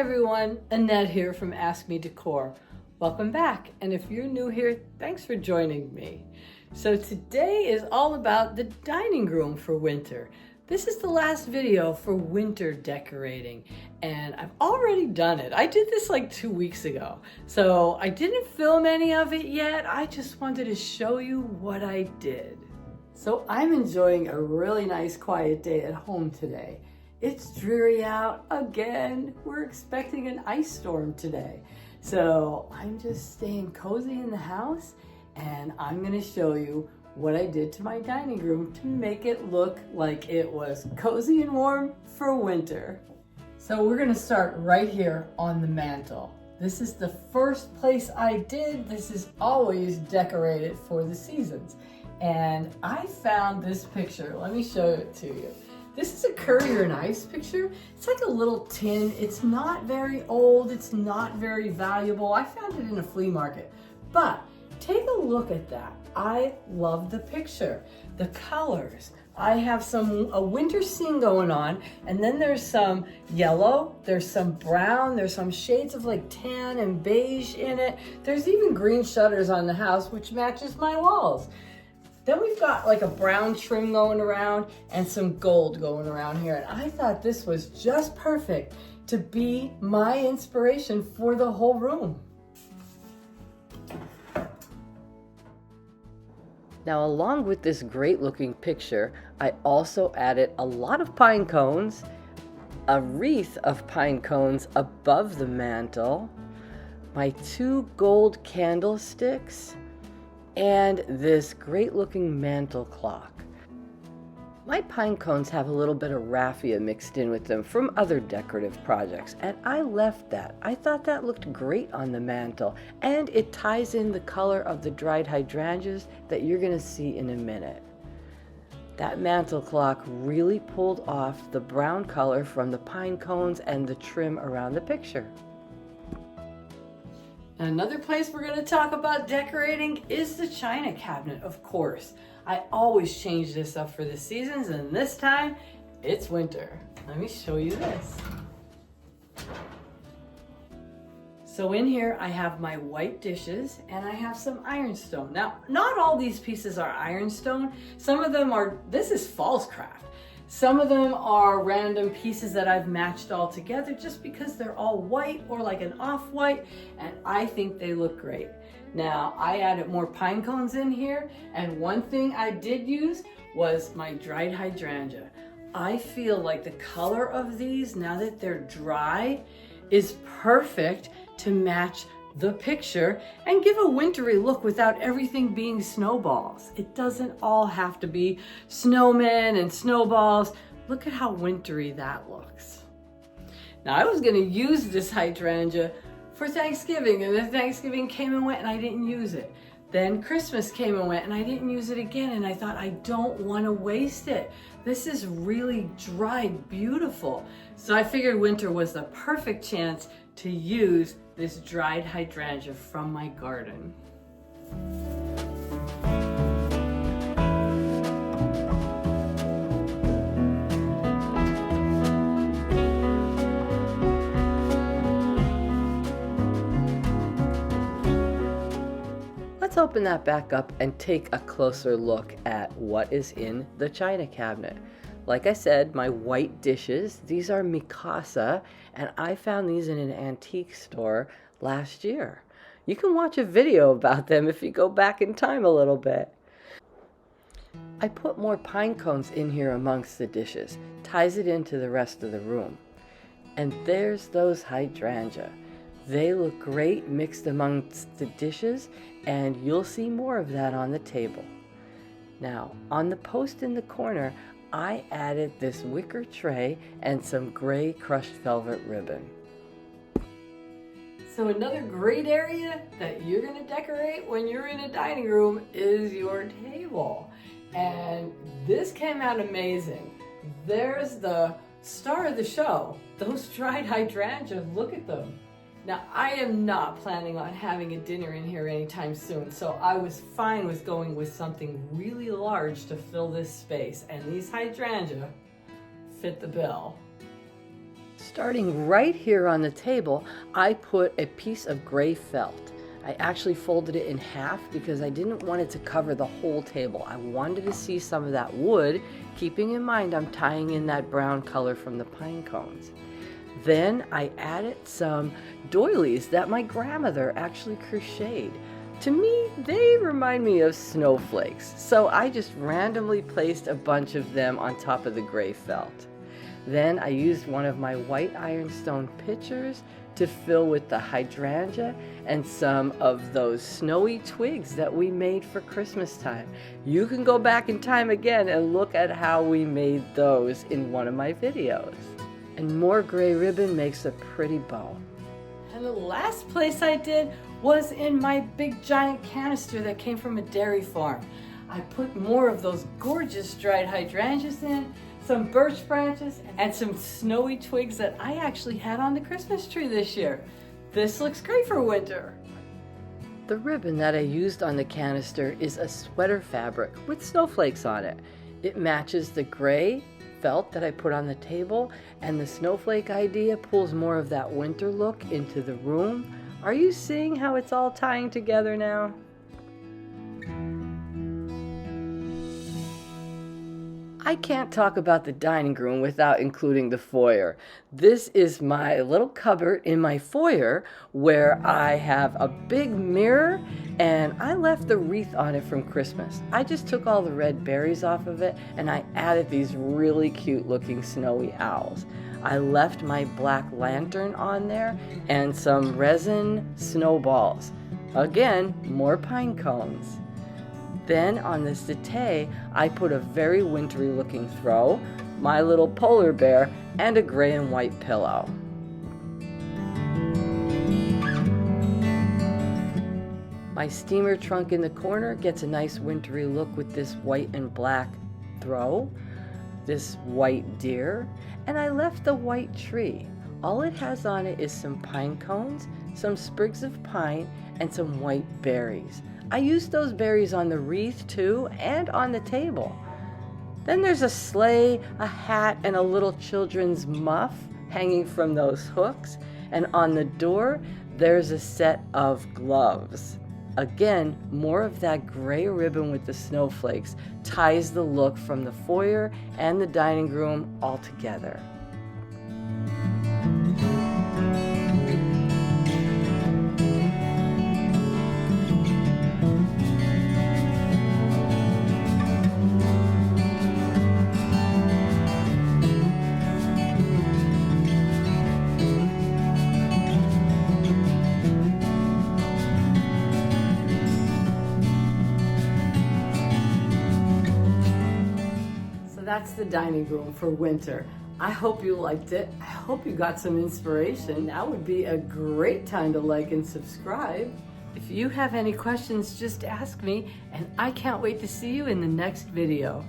everyone, Annette here from Ask Me Decor. Welcome back, and if you're new here, thanks for joining me. So today is all about the dining room for winter. This is the last video for winter decorating, and I've already done it. I did this like 2 weeks ago, so I didn't film any of it yet. I just wanted to show you what I did. So I'm enjoying a really nice quiet day at home today. It's dreary out again. We're expecting an ice storm today. So I'm just staying cozy in the house, and I'm gonna show you what I did to my dining room to make it look like it was cozy and warm for winter. So we're gonna start right here on the mantle. This is the first place I did. This is always decorated for the seasons. And I found this picture. Let me show it to you. This is a Currier and Ives picture. It's like a little tin. It's not very old. It's not very valuable. I found it in a flea market. But take a look at that. I love the picture. The colors. I have a winter scene going on, and then there's some yellow, there's some brown, there's some shades of like tan and beige in it. There's even green shutters on the house, which matches my walls. Then we've got like a brown trim going around and some gold going around here. And I thought this was just perfect to be my inspiration for the whole room. Now, along with this great looking picture, I also added a lot of pine cones, a wreath of pine cones above the mantle, my 2 gold candlesticks, and this great looking mantle clock. My pine cones have a little bit of raffia mixed in with them from other decorative projects, and I left that. I thought that looked great on the mantle, and it ties in the color of the dried hydrangeas that you're gonna see in a minute. That mantle clock really pulled off the brown color from the pine cones and the trim around the picture. Another place we're going to talk about decorating is the china cabinet, of course. I always change this up for the seasons, and this time it's winter. Let me show you this. So in here I have my white dishes and I have some ironstone. Now, not all these pieces are ironstone. Some of them are, this is false craft. Some of them are random pieces that I've matched all together just because they're all white or like an off-white, and I think they look great. Now, I added more pine cones in here, and one thing I did use was my dried hydrangea. I feel like the color of these, now that they're dry, is perfect to match the picture and give a wintry look without everything being snowballs. It doesn't all have to be snowmen and snowballs. Look at how wintry that looks. Now, I was gonna use this hydrangea for Thanksgiving, and then Thanksgiving came and went and I didn't use it. Then Christmas came and went and I didn't use it again, and I thought, I don't wanna waste it. This is really dried beautiful. So I figured winter was the perfect chance to use this dried hydrangea from my garden. Let's open that back up and take a closer look at what is in the china cabinet. Like I said, my white dishes, these are Mikasa, and I found these in an antique store last year. You can watch a video about them if you go back in time a little bit. I put more pine cones in here amongst the dishes, ties it into the rest of the room. And there's those hydrangea. They look great mixed amongst the dishes, and you'll see more of that on the table. Now, on the post in the corner, I added this wicker tray and some gray crushed velvet ribbon. So another great area that you're gonna decorate when you're in a dining room is your table. And this came out amazing. There's the star of the show, those dried hydrangeas, look at them. Now, I am not planning on having a dinner in here anytime soon, so I was fine with going with something really large to fill this space, and these hydrangea fit the bill. Starting right here on the table, I put a piece of gray felt. I actually folded it in half because I didn't want it to cover the whole table. I wanted to see some of that wood, keeping in mind I'm tying in that brown color from the pine cones. Then I added some doilies that my grandmother actually crocheted. To me, they remind me of snowflakes, so I just randomly placed a bunch of them on top of the gray felt. Then I used one of my white ironstone pitchers to fill with the hydrangea and some of those snowy twigs that we made for Christmas time. You can go back in time again and look at how we made those in one of my videos. And more gray ribbon makes a pretty bow. And the last place I did was in my big giant canister that came from a dairy farm. I put more of those gorgeous dried hydrangeas in, some birch branches, and some snowy twigs that I actually had on the Christmas tree this year. This looks great for winter. The ribbon that I used on the canister is a sweater fabric with snowflakes on it. It matches the gray felt that I put on the table, and the snowflake idea pulls more of that winter look into the room. Are you seeing how it's all tying together now? I can't talk about the dining room without including the foyer. This is my little cupboard in my foyer where I have a big mirror, and I left the wreath on it from Christmas. I just took all the red berries off of it and I added these really cute looking snowy owls. I left my black lantern on there and some resin snowballs. Again, more pine cones. Then on the settee, I put a very wintry looking throw, my little polar bear, and a gray and white pillow. My steamer trunk in the corner gets a nice wintry look with this white and black throw, this white deer, and I left the white tree. All it has on it is some pine cones, some sprigs of pine, and some white berries. I used those berries on the wreath too, and on the table. Then there's a sleigh, a hat, and a little children's muff hanging from those hooks. And on the door, there's a set of gloves. Again, more of that gray ribbon with the snowflakes ties the look from the foyer and the dining room all together. That's the dining room for winter. I hope you liked it. I hope you got some inspiration. Now would be a great time to like and subscribe. If you have any questions, just ask me, and I can't wait to see you in the next video.